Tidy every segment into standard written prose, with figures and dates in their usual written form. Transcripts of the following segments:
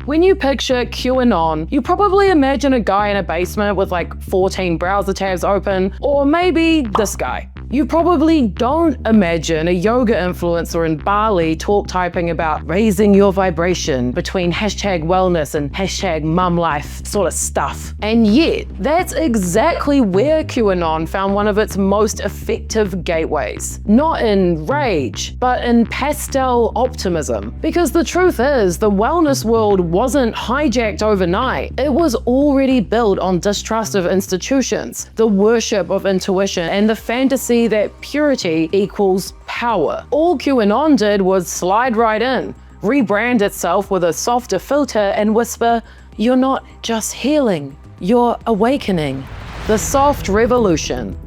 When you picture QAnon, you probably imagine a guy in a basement with like 14 browser tabs open, or maybe this guy. You probably don't imagine a yoga influencer in Bali typing about raising your vibration between #wellness and #mumlife sort of stuff. And yet, that's exactly where QAnon found one of its most effective gateways. Not in rage, but in pastel optimism. Because the truth is, the wellness world wasn't hijacked overnight. It was already built on distrust of institutions, the worship of intuition, and the fantasy that purity equals power. All QAnon did was slide right in, rebrand itself with a softer filter and whisper, "You're not just healing, you're awakening." The soft revolution.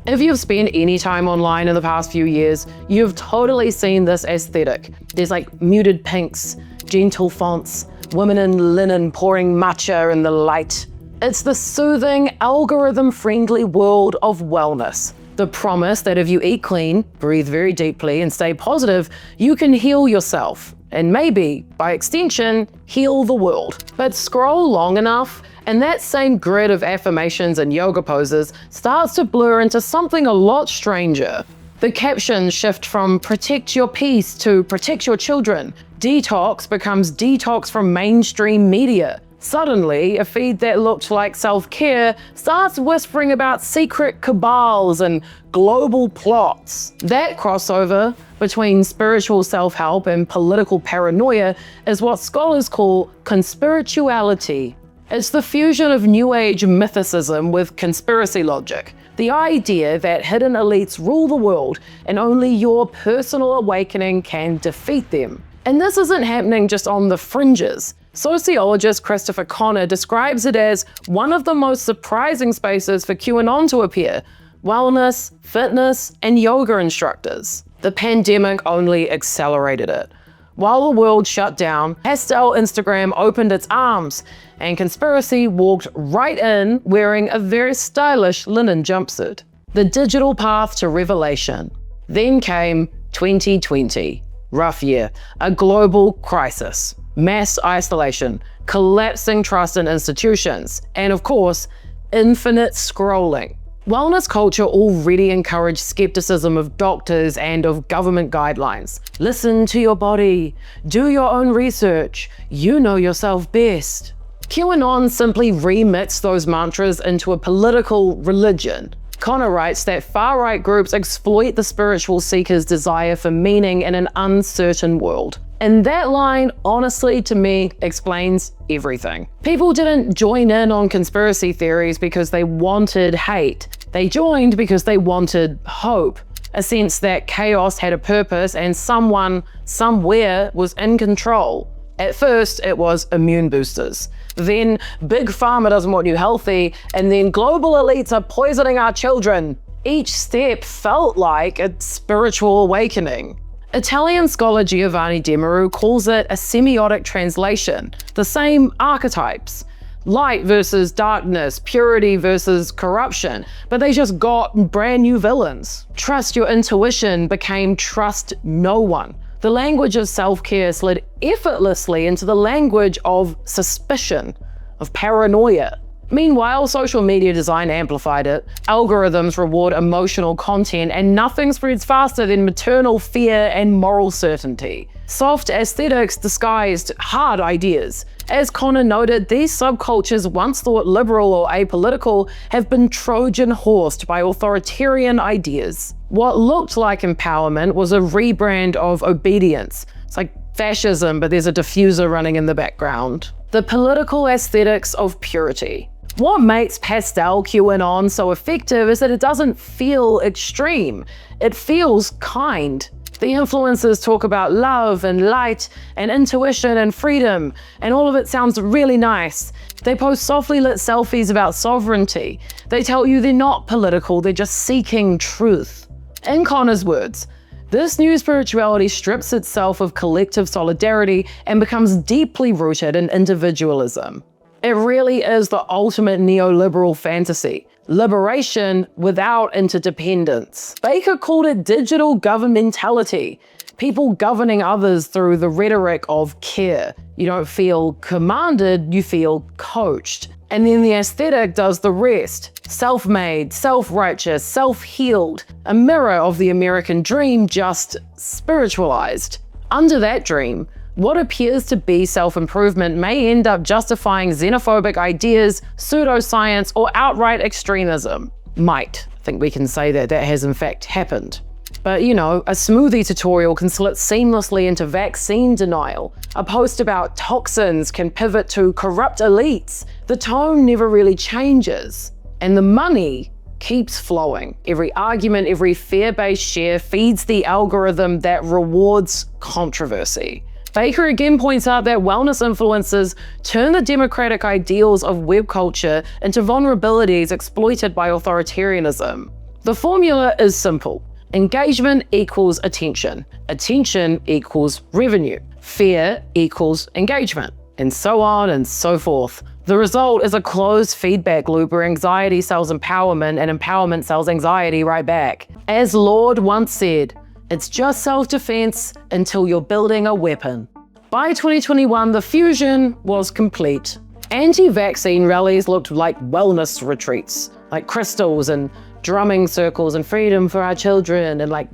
If you've spent any time online in the past few years, you've totally seen this aesthetic. There's like muted pinks, gentle fonts, women in linen pouring matcha in the light. It's the soothing, algorithm-friendly world of wellness. The promise that if you eat clean, breathe very deeply, and stay positive, you can heal yourself. And maybe, by extension, heal the world. But scroll long enough, and that same grid of affirmations and yoga poses starts to blur into something a lot stranger. The captions shift from "protect your peace" to "protect your children." Detox becomes detox from mainstream media. Suddenly, a feed that looked like self-care starts whispering about secret cabals and global plots. That crossover between spiritual self-help and political paranoia is what scholars call conspirituality. It's the fusion of New Age mythicism with conspiracy logic. The idea that hidden elites rule the world and only your personal awakening can defeat them. And this isn't happening just on the fringes. Sociologist Christopher Connor describes it as one of the most surprising spaces for QAnon to appear: wellness, fitness, and yoga instructors. The pandemic only accelerated it. While the world shut down, pastel Instagram opened its arms, and conspiracy walked right in wearing a very stylish linen jumpsuit. The digital path to revelation. Then came 2020. Rough year, a global crisis, mass isolation, collapsing trust in institutions, and of course, infinite scrolling. Wellness culture already encouraged skepticism of doctors and of government guidelines. Listen to your body, do your own research, you know yourself best. QAnon simply remixed those mantras into a political religion. Connor writes that far-right groups exploit the spiritual seeker's desire for meaning in an uncertain world. And that line, honestly, to me, explains everything. People didn't join in on conspiracy theories because they wanted hate. They joined because they wanted hope, a sense that chaos had a purpose and someone, somewhere, was in control. At first, it was immune boosters. Then, Big Pharma doesn't want you healthy, and then global elites are poisoning our children. Each step felt like a spiritual awakening. Italian scholar Giovanni Demaru calls it a semiotic translation, the same archetypes. Light versus darkness, purity versus corruption, but they just got brand new villains. Trust your intuition became trust no one. The language of self-care slid effortlessly into the language of suspicion, of paranoia. Meanwhile, social media design amplified it. Algorithms reward emotional content, and nothing spreads faster than maternal fear and moral certainty. Soft aesthetics disguised hard ideas. As Connor noted, these subcultures, once thought liberal or apolitical, have been Trojan horsed by authoritarian ideas. What looked like empowerment was a rebrand of obedience. It's like fascism, but there's a diffuser running in the background. The political aesthetics of purity. What makes pastel QAnon so effective is that it doesn't feel extreme. It feels kind. The influencers talk about love and light and intuition and freedom, and all of it sounds really nice. They post softly lit selfies about sovereignty. They tell you they're not political, they're just seeking truth. In Connor's words, this new spirituality strips itself of collective solidarity and becomes deeply rooted in individualism. It really is the ultimate neoliberal fantasy. Liberation without interdependence. Baker called it digital governmentality. People governing others through the rhetoric of care. You don't feel commanded, you feel coached. And then the aesthetic does the rest. Self-made, self-righteous, self-healed. A mirror of the American dream, just spiritualized. Under that dream, what appears to be self-improvement may end up justifying xenophobic ideas, pseudoscience, or outright extremism. I think we can say that has in fact happened. But you know, a smoothie tutorial can slip seamlessly into vaccine denial. A post about toxins can pivot to corrupt elites. The tone never really changes. And the money keeps flowing. Every argument, every fear-based share feeds the algorithm that rewards controversy. Baker again points out that wellness influencers turn the democratic ideals of web culture into vulnerabilities exploited by authoritarianism. The formula is simple. Engagement equals attention. Attention equals revenue. Fear equals engagement. And so on and so forth. The result is a closed feedback loop where anxiety sells empowerment and empowerment sells anxiety right back. As Lord once said, it's just self-defense until you're building a weapon. By 2021, the fusion was complete. Anti-vaccine rallies looked like wellness retreats, like crystals and drumming circles and freedom for our children and like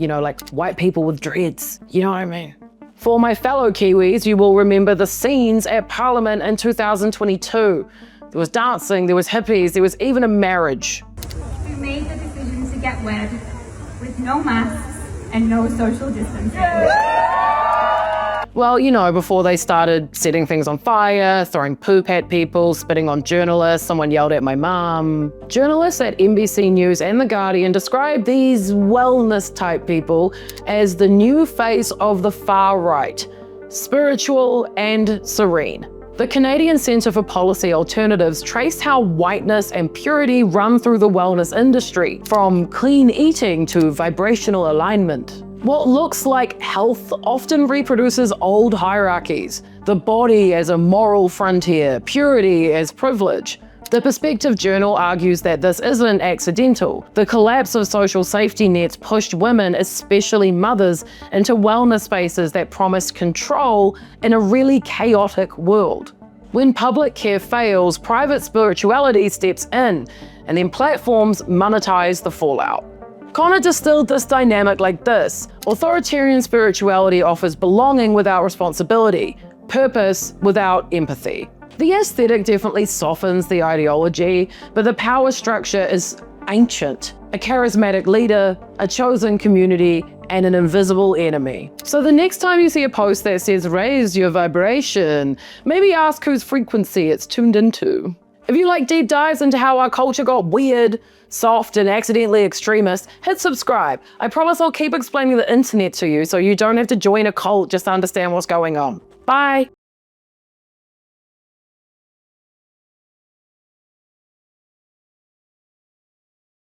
white people with dreads. You know what I mean? For my fellow Kiwis, you will remember the scenes at Parliament in 2022. There was dancing, there was hippies, there was even a marriage. We made the decision to get wed with no masks and no social distancing. Well, you know, before they started setting things on fire, throwing poop at people, spitting on journalists, someone yelled at my mom. Journalists at NBC News and The Guardian described these wellness-type people as the new face of the far right, spiritual and serene. The Canadian Centre for Policy Alternatives traced how whiteness and purity run through the wellness industry, from clean eating to vibrational alignment. What looks like health often reproduces old hierarchies, the body as a moral frontier, purity as privilege. The Perspective Journal argues that this isn't accidental. The collapse of social safety nets pushed women, especially mothers, into wellness spaces that promised control in a really chaotic world. When public care fails, private spirituality steps in, and then platforms monetize the fallout. Connor distilled this dynamic like this: authoritarian spirituality offers belonging without responsibility, purpose without empathy. The aesthetic definitely softens the ideology, but the power structure is ancient. A charismatic leader, a chosen community, and an invisible enemy. So the next time you see a post that says raise your vibration, maybe ask whose frequency it's tuned into. If you like deep dives into how our culture got weird, soft, and accidentally extremist, hit subscribe. I promise I'll keep explaining the internet to you so you don't have to join a cult just to understand what's going on. Bye!